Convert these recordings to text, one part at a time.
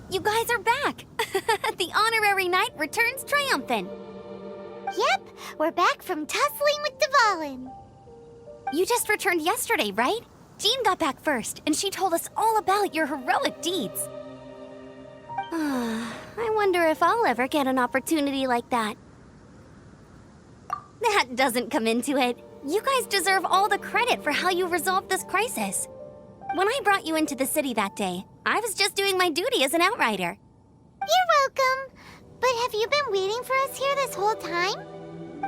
You guys are back! The honorary knight returns triumphant! Yep, we're back from tussling with Dvalin. You just returned yesterday, right? Jean got back first, and she told us all about your heroic deeds. I wonder if I'll ever get an opportunity like that. That doesn't come into it. You guys deserve all the credit for how you resolved this crisis. When I brought you into the city that day, I was just doing my duty as an outrider. You're welcome. But have you been waiting for us here this whole time?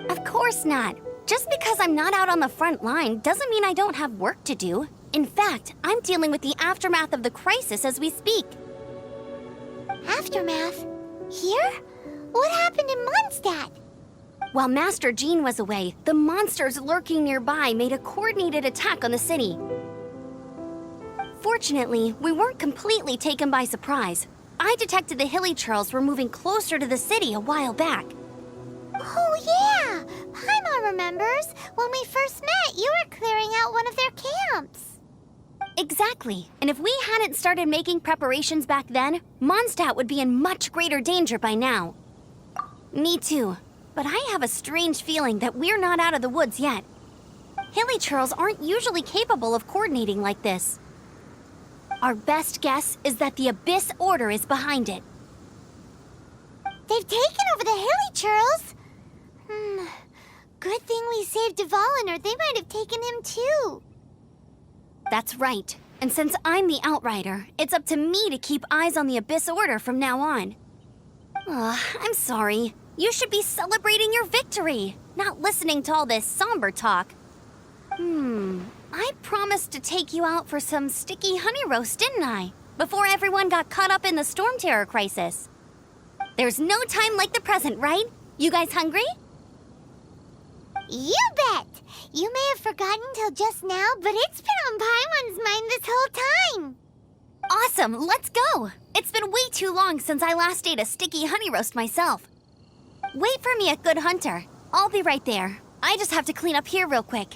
Of course not. Just because I'm not out on the front line doesn't mean I don't have work to do. In fact, I'm dealing with the aftermath of the crisis as we speak. Aftermath? Here? What happened in Mondstadt? While Master Jean was away, the monsters lurking nearby made a coordinated attack on the city. Fortunately, we weren't completely taken by surprise. I detected the Hilly Churls were moving closer to the city a while back. Oh yeah! Paimon remembers. When we first met, you were clearing out one of their camps. Exactly. And if we hadn't started making preparations back then, Mondstadt would be in much greater danger by now. Me too. But I have a strange feeling that we're not out of the woods yet. Hilly Churls aren't usually capable of coordinating like this. Our best guess is that the Abyss Order is behind it. They've taken over the Hilly Churls? Good thing we saved Dvalin, or they might have taken him too. That's right. And since I'm the outrider, it's up to me to keep eyes on the Abyss Order from now on. I'm sorry. You should be celebrating your victory, not listening to all this somber talk. I promised to take you out for some sticky honey roast, didn't I? Before everyone got caught up in the storm terror crisis. There's no time like the present, right? You guys hungry? You bet! You may have forgotten till just now, but it's been on Paimon's mind this whole time. Awesome, let's go! It's been way too long since I last ate a sticky honey roast myself. Wait for me at Good Hunter. I'll be right there. I just have to clean up here real quick.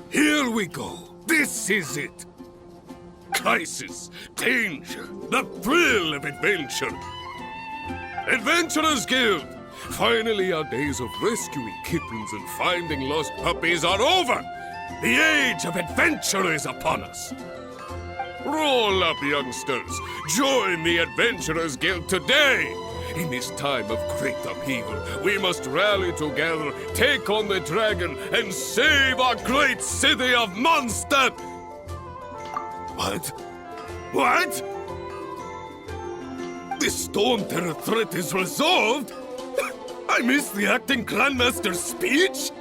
Here we go. This is it. Crisis, danger, the thrill of adventure. Adventurers Guild! Finally, our days of rescuing kittens and finding lost puppies are over. The age of adventure is upon us. Roll up, youngsters. Join the Adventurers Guild today. In this time of great upheaval, we must rally together, take on the dragon, and save our great city of Mondstadt! What? What? The Storm Terror threat is resolved? I missed the acting Grandmaster's speech?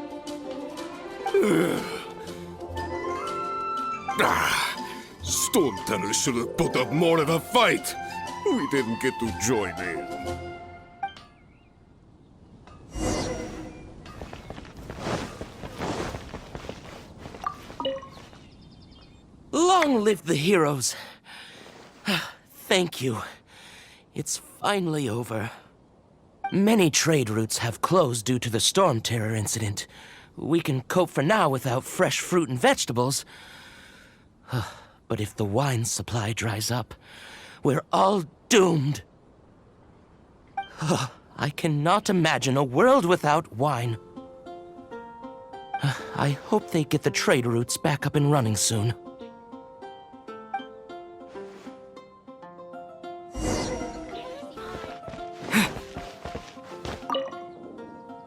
Storm Terror should have put up more of a fight. We didn't get to join in. Long live the heroes. Thank you. It's finally over. Many trade routes have closed due to the Storm Terror incident. We can cope for now without fresh fruit and vegetables. But if the wine supply dries up, we're all doomed. I cannot imagine a world without wine. I hope they get the trade routes back up and running soon.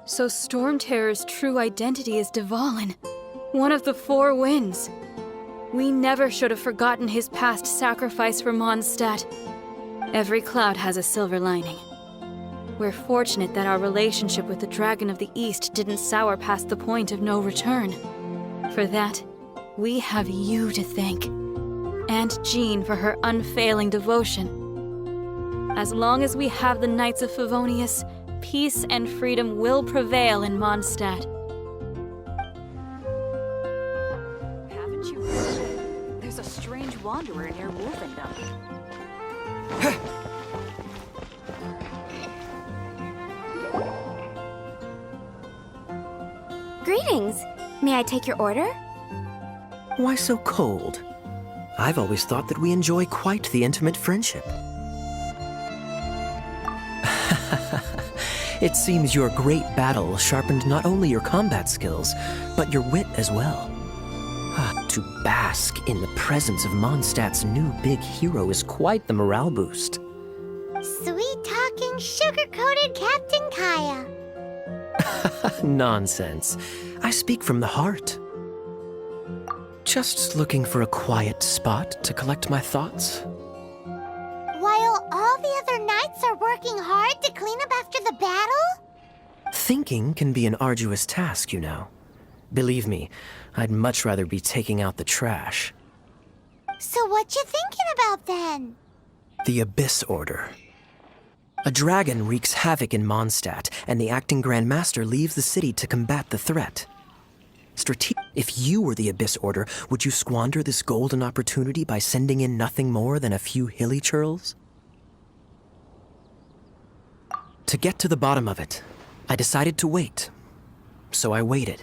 So Storm Terror's true identity is Dvalin, one of the Four Winds. We never should have forgotten his past sacrifice for Mondstadt. Every cloud has a silver lining. We're fortunate that our relationship with the Dragon of the East didn't sour past the point of no return. For that, we have you to thank. And Jean for her unfailing devotion. As long as we have the Knights of Favonius, peace and freedom will prevail in Mondstadt. Haven't you heard? There's a strange wanderer near Wolfendom. Greetings. May I take your order? Why so cold? I've always thought that we enjoy quite the intimate friendship. It seems your great battle sharpened not only your combat skills, but your wit as well. To bask in the presence of Mondstadt's new big hero is quite the morale boost. Sweet-talking, sugar-coated Captain Kaya. Nonsense. I speak from the heart. Just looking for a quiet spot to collect my thoughts. While all the other knights are working hard to clean up after the battle? Thinking can be an arduous task, you know. Believe me, I'd much rather be taking out the trash. So what you thinking about then? The Abyss Order. A dragon wreaks havoc in Mondstadt, and the acting Grand Master leaves the city to combat the threat. If you were the Abyss Order, would you squander this golden opportunity by sending in nothing more than a few hilly churls? To get to the bottom of it, I decided to wait. So I waited,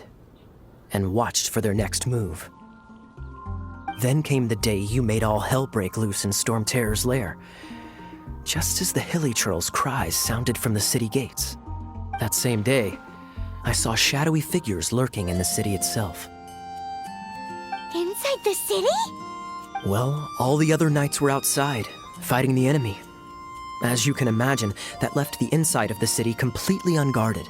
and watched for their next move. Then came the day you made all hell break loose in Storm Terror's lair, just as the hilly churls' cries sounded from the city gates. That same day, I saw shadowy figures lurking in the city itself. Inside the city? Well, all the other knights were outside, fighting the enemy. As you can imagine, that left the inside of the city completely unguarded.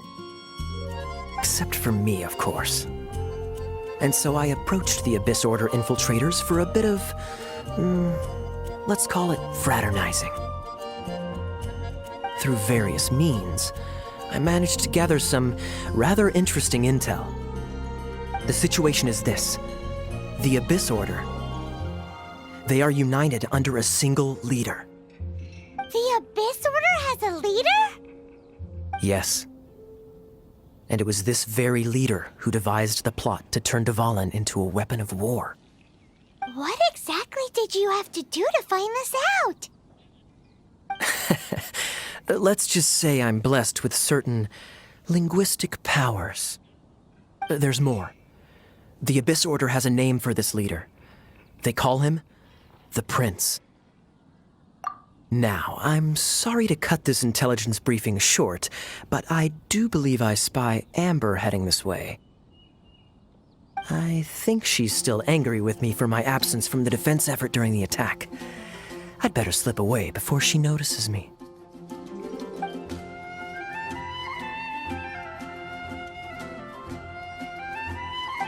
Except for me, of course. And so I approached the Abyss Order infiltrators for a bit of, let's call it fraternizing. Through various means, I managed to gather some rather interesting intel. The situation is this. The Abyss Order. They are united under a single leader. The Abyss Order has a leader? Yes. And it was this very leader who devised the plot to turn Dvalin into a weapon of war. What exactly did you have to do to find this out? Let's just say I'm blessed with certain linguistic powers. There's more. The Abyss Order has a name for this leader. They call him the Prince. Now, I'm sorry to cut this intelligence briefing short, but I do believe I spy Amber heading this way. I think she's still angry with me for my absence from the defense effort during the attack. I'd better slip away before she notices me.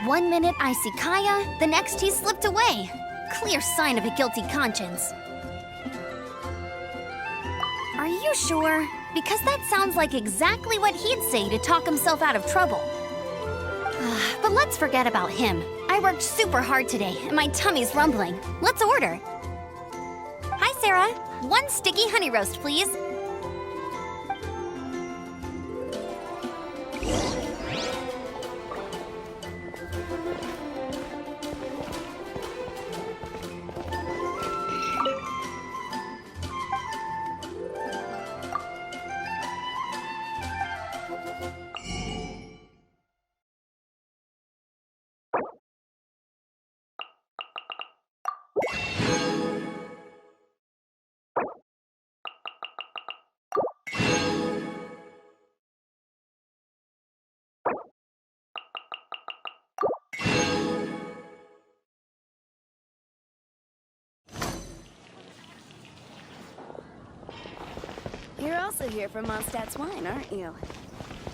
One minute I see Kaya, the next he slipped away. Clear sign of a guilty conscience. Are you sure? Because that sounds like exactly what he'd say to talk himself out of trouble. But let's forget about him. I worked super hard today, and my tummy's rumbling. Let's order. Hi, Sarah. One sticky honey roast, please. You're also here for Mondstadt's wine, aren't you?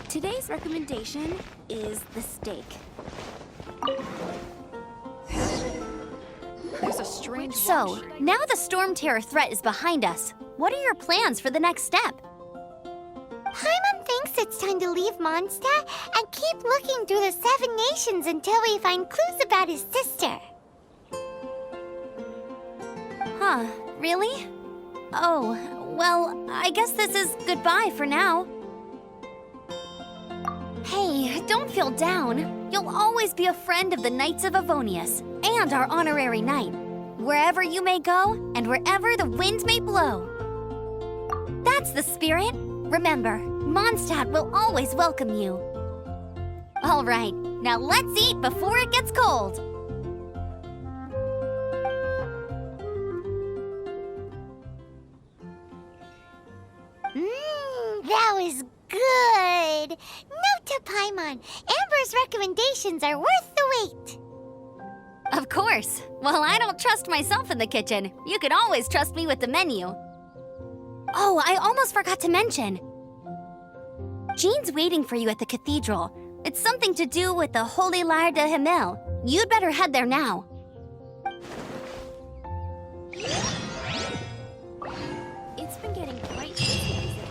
Today's recommendation is the steak. There's a strange So, wander. now the Storm Terror threat is behind us. What are your plans for the next step? Paimon thinks it's time to leave Mondstadt and keep looking through the 7 nations until we find clues about his sister. Huh, really? Oh, well, I guess this is goodbye for now. Hey, don't feel down. You'll always be a friend of the Knights of Avonius and our honorary knight. Wherever you may go and wherever the wind may blow. That's the spirit. Remember, Mondstadt will always welcome you. All right, now let's eat before it gets cold. That was good. Note to Paimon, Amber's recommendations are worth the wait. Of course. Well, I don't trust myself in the kitchen. You can always trust me with the menu. Oh, I almost forgot to mention. Jean's waiting for you at the cathedral. It's something to do with the Holy Lyre de Himmel. You'd better head there now. It's been getting quite busy recently.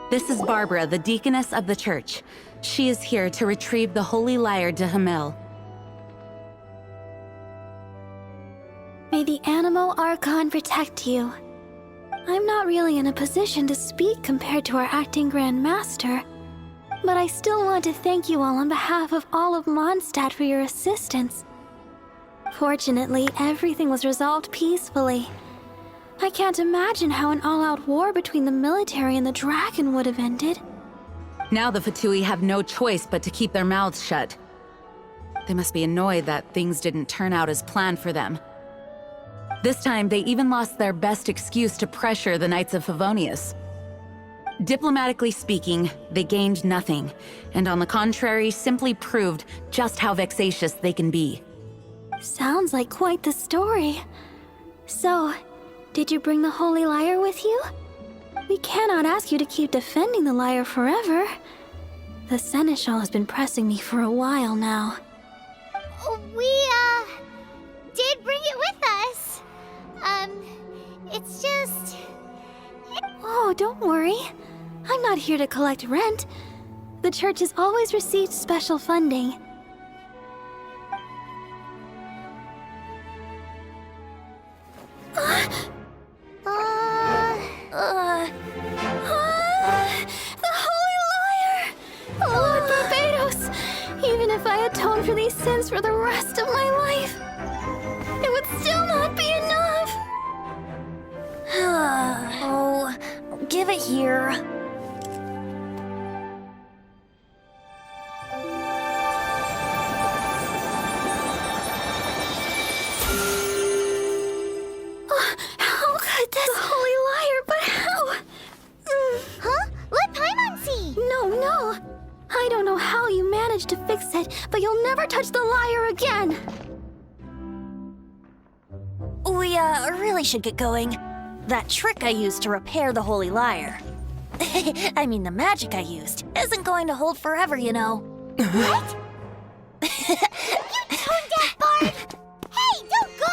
This is Barbara, the deaconess of the church. She is here to retrieve the Holy Lyre de Himmel. May the Animo Archon protect you. I'm not really in a position to speak compared to our acting Grand Master, but I still want to thank you all on behalf of all of Mondstadt for your assistance. Fortunately, everything was resolved peacefully. I can't imagine how an all-out war between the military and the dragon would have ended. Now the Fatui have no choice but to keep their mouths shut. They must be annoyed that things didn't turn out as planned for them. This time, they even lost their best excuse to pressure the Knights of Favonius. Diplomatically speaking, they gained nothing, and on the contrary, simply proved just how vexatious they can be. Sounds like quite the story. So, did you bring the Holy Lyre with you? We cannot ask you to keep defending the lyre forever. The Seneschal has been pressing me for a while now. We, did bring it with us. It's just... Oh, don't worry. I'm not here to collect rent. The church has always received special funding. The Holy Lyre! Lord Barbados! Even if I atone for these sins for the rest of my life, it would still not be enough! Oh, give it here. don't know how you managed to fix it, but you'll never touch the lyre again! We, really should get going. That trick I used to repair the Holy Lyre. I mean, the magic I used isn't going to hold forever, you know. What? You tone-deaf bard! Hey, don't go!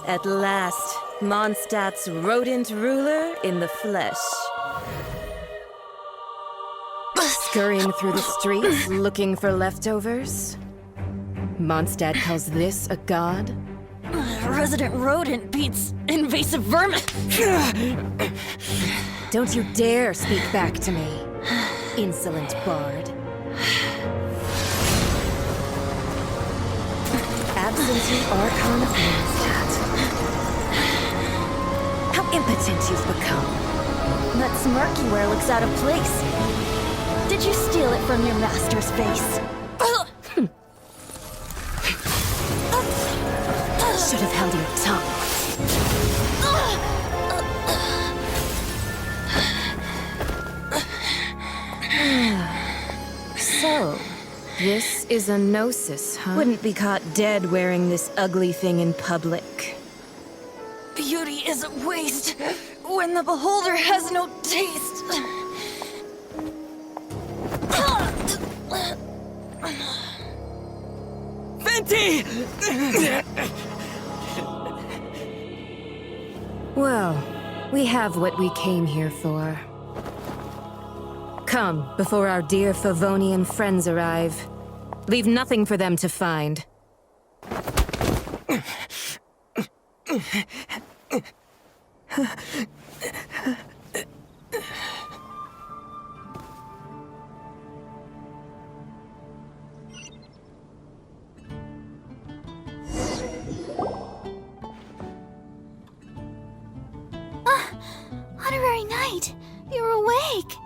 At last, Mondstadt's rodent ruler in the flesh. Scurrying through the streets, looking for leftovers. Mondstadt calls this a god? Resident rodent beats invasive vermin. Don't you dare speak back to me, insolent bard. Absentee Archon of Mondstadt. How impotent you've become. That smirk you wear looks out of place. Did you steal it from your master's face? Should have held your tongue. So, this is a gnosis, huh? Wouldn't be caught dead wearing this ugly thing in public. Beauty is a waste when the beholder has no taste. Venti! Well, we have what we came here for. Come, before our dear Favonian friends arrive. Leave nothing for them to find. Honorary Knight, you're awake!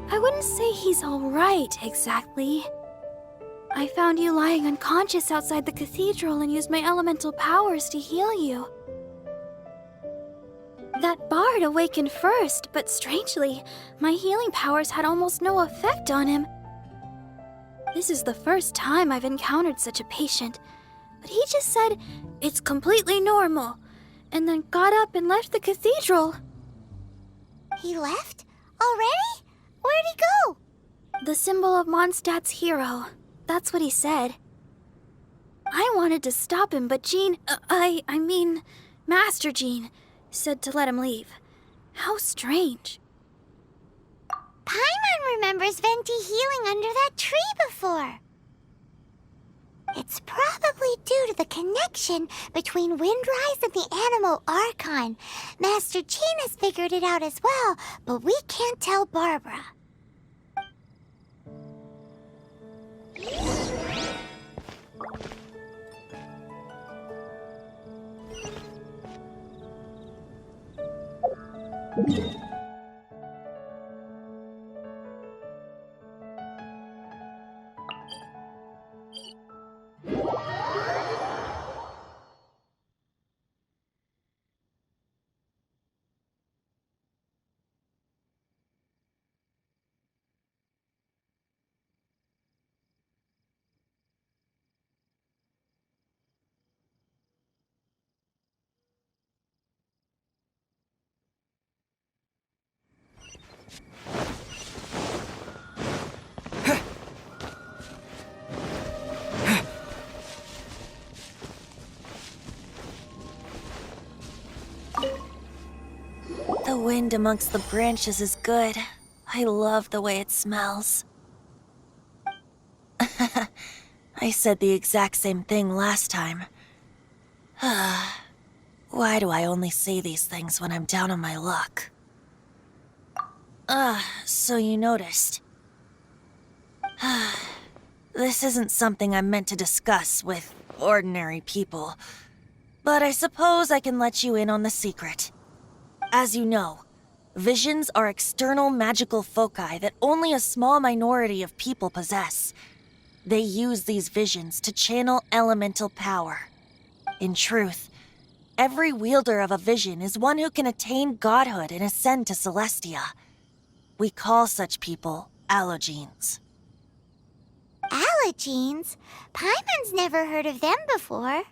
I wouldn't say he's alright, exactly. I found you lying unconscious outside the cathedral and used my elemental powers to heal you. That bard awakened first, but strangely, my healing powers had almost no effect on him. This is the first time I've encountered such a patient, but he just said, "It's completely normal," and then got up and left the cathedral. He left? Already? Where'd he go? The symbol of Mondstadt's hero. That's what he said. I wanted to stop him, but I mean, Master Jean, said to let him leave. How strange. Paimon remembers Venti healing under that tree before. It's probably due to the connection between Windrise and the Animal Archon. Master Jean has figured it out as well, but we can't tell Barbara. The wind amongst the branches is good. I love the way it smells. I said the exact same thing last time. Why do I only say these things when I'm down on my luck? So you noticed. This isn't something I'm meant to discuss with ordinary people, but I suppose I can let you in on the secret. As you know, visions are external magical foci that only a small minority of people possess. They use these visions to channel elemental power. In truth, every wielder of a vision is one who can attain godhood and ascend to Celestia. We call such people allogenes. Allogenes? Paimon's never heard of them before.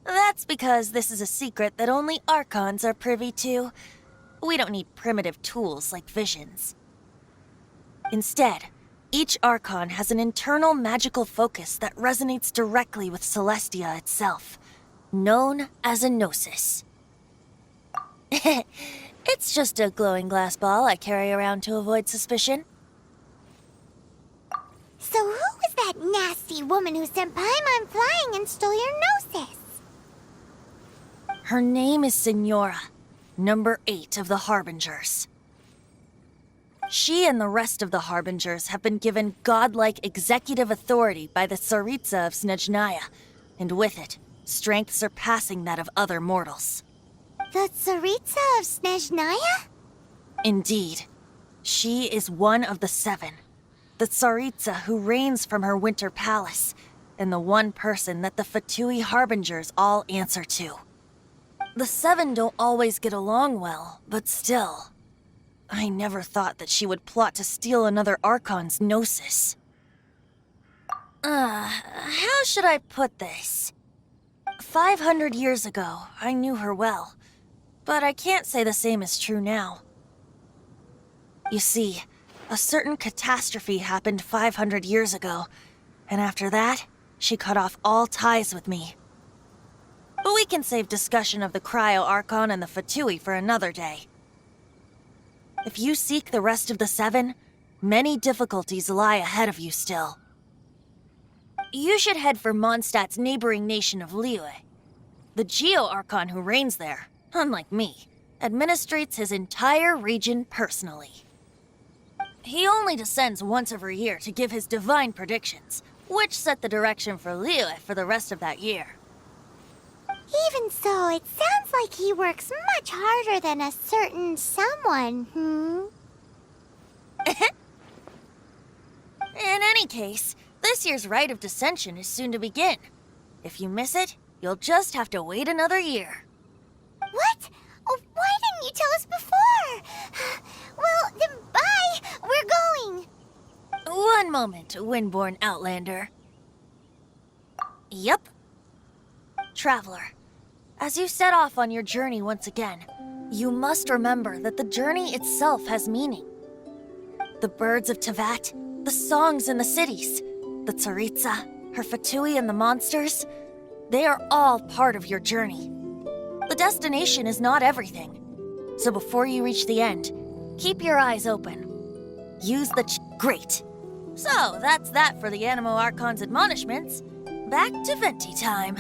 That's because this is a secret that only Archons are privy to. We don't need primitive tools like visions. Instead, each Archon has an internal magical focus that resonates directly with Celestia itself, known as a gnosis. It's just a glowing glass ball I carry around to avoid suspicion. So who was that nasty woman who sent Paimon flying and stole your gnosis? Her name is Signora, number 8 of the Harbingers. She and the rest of the Harbingers have been given godlike executive authority by the Tsaritsa of Snezhnaya, and with it, strength surpassing that of other mortals. The Tsaritsa of Snezhnaya? Indeed. She is one of the 7, the Tsaritsa who reigns from her winter palace, and the one person that the Fatui Harbingers all answer to. The 7 don't always get along well, but still. I never thought that she would plot to steal another Archon's gnosis. How should I put this? 500 years ago, I knew her well, but I can't say the same is true now. You see, a certain catastrophe happened 500 years ago, and after that, she cut off all ties with me. But we can save discussion of the Cryo-Archon and the Fatui for another day. If you seek the rest of the 7, many difficulties lie ahead of you still. You should head for Mondstadt's neighboring nation of Liyue. The Geo-Archon who reigns there, unlike me, administrates his entire region personally. He only descends once every year to give his divine predictions, which set the direction for Liyue for the rest of that year. Even so, it sounds like he works much harder than a certain someone, In any case, this year's Rite of Descension is soon to begin. If you miss it, you'll just have to wait another year. What? Oh, why didn't you tell us before? Well, then bye! We're going! One moment, Windborn Outlander. Yep. Traveler, as you set off on your journey once again, you must remember that the journey itself has meaning. The birds of Tevat, the songs in the cities, the Tsaritsa, her Fatui and the monsters, they are all part of your journey. The destination is not everything, so before you reach the end, keep your eyes open. Use the Great. So, that's that for the Animo Archon's admonishments. Back to Venti time.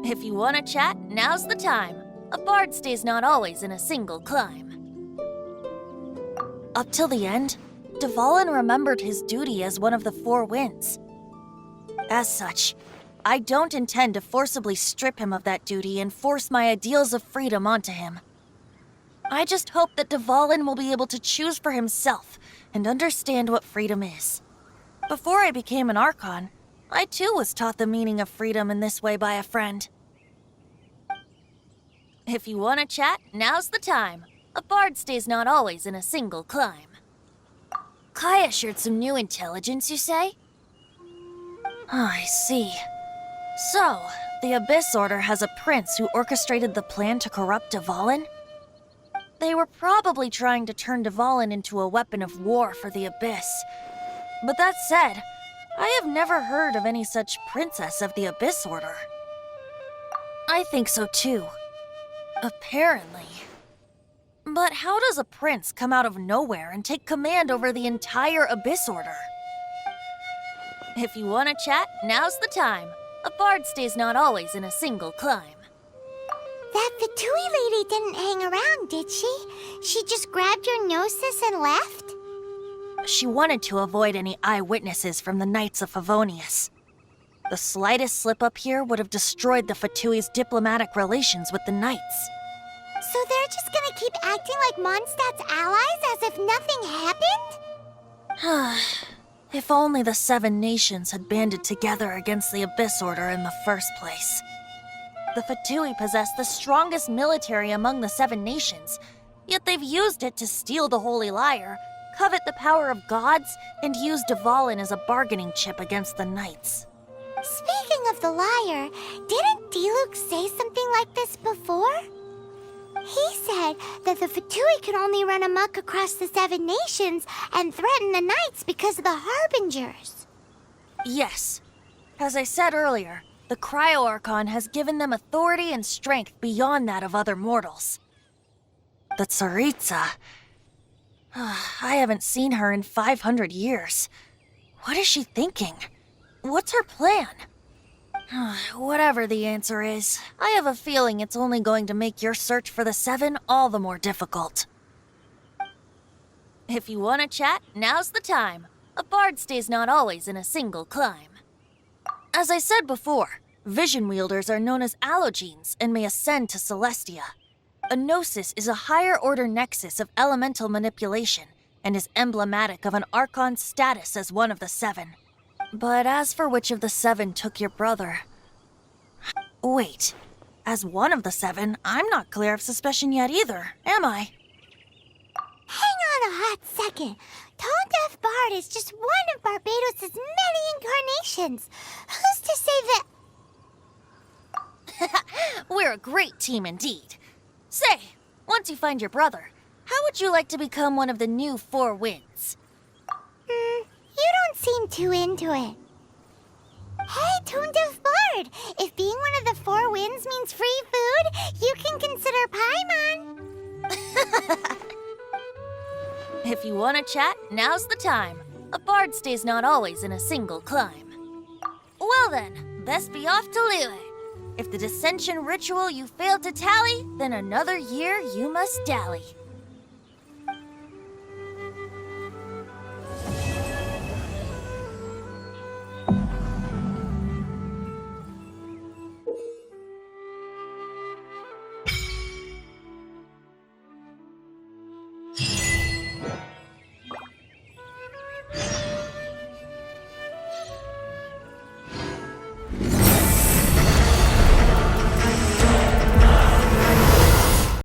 If you want to chat, now's the time. A bard stays not always in a single climb. Up till the end, Dvalin remembered his duty as one of the 4 winds. As such, I don't intend to forcibly strip him of that duty and force my ideals of freedom onto him. I just hope that Dvalin will be able to choose for himself and understand what freedom is. Before I became an Archon, I too was taught the meaning of freedom in this way by a friend. If you want to chat, now's the time. A bard stays not always in a single climb. Kaya shared some new intelligence, you say? Oh, I see. So, the Abyss Order has a prince who orchestrated the plan to corrupt Dvalin? They were probably trying to turn Dvalin into a weapon of war for the Abyss. But that said, I have never heard of any such princess of the Abyss Order. I think so too. Apparently. But how does a prince come out of nowhere and take command over the entire Abyss Order? If you want to chat, now's the time. A bard stays not always in a single climb. That Fatui lady didn't hang around, did she? She just grabbed your gnosis and left? She wanted to avoid any eyewitnesses from the Knights of Favonius. The slightest slip-up here would have destroyed the Fatui's diplomatic relations with the Knights. So they're just gonna keep acting like Mondstadt's allies as if nothing happened? If only the 7 nations had banded together against the Abyss Order in the first place. The Fatui possess the strongest military among the 7 nations, yet they've used it to steal the Holy Lyre, covet the power of gods, and use Dvalin as a bargaining chip against the Knights. Speaking of the lyre, didn't Diluc say something like this before? He said that the Fatui could only run amok across the 7 nations and threaten the Knights because of the Harbingers. Yes. As I said earlier, the Cryo-Archon has given them authority and strength beyond that of other mortals. The Tsaritsa... I haven't seen her in 500 years. What is she thinking? What's her plan? Whatever the answer is, I have a feeling it's only going to make your search for the 7 all the more difficult. If you want to chat, now's the time. A bard stays not always in a single climb. As I said before, vision wielders are known as allogenes and may ascend to Celestia. A gnosis is a higher-order nexus of elemental manipulation and is emblematic of an Archon's status as one of the 7. But as for which of the 7 took your brother... Wait, as one of the 7, I'm not clear of suspicion yet either, am I? Hang on a hot second. Tone Deaf Bard is just one of Barbados' many incarnations. Who's to say that... We're a great team indeed. Say, once you find your brother, how would you like to become one of the new 4 Winds? You don't seem too into it. Hey, Tone Deaf Bard! If being one of the 4 Winds means free food, you can consider Paimon. If you want to chat, now's the time. A bard stays not always in a single climb. Well then, best be off to Liyue. If the dissension ritual you failed to tally, then another year you must dally.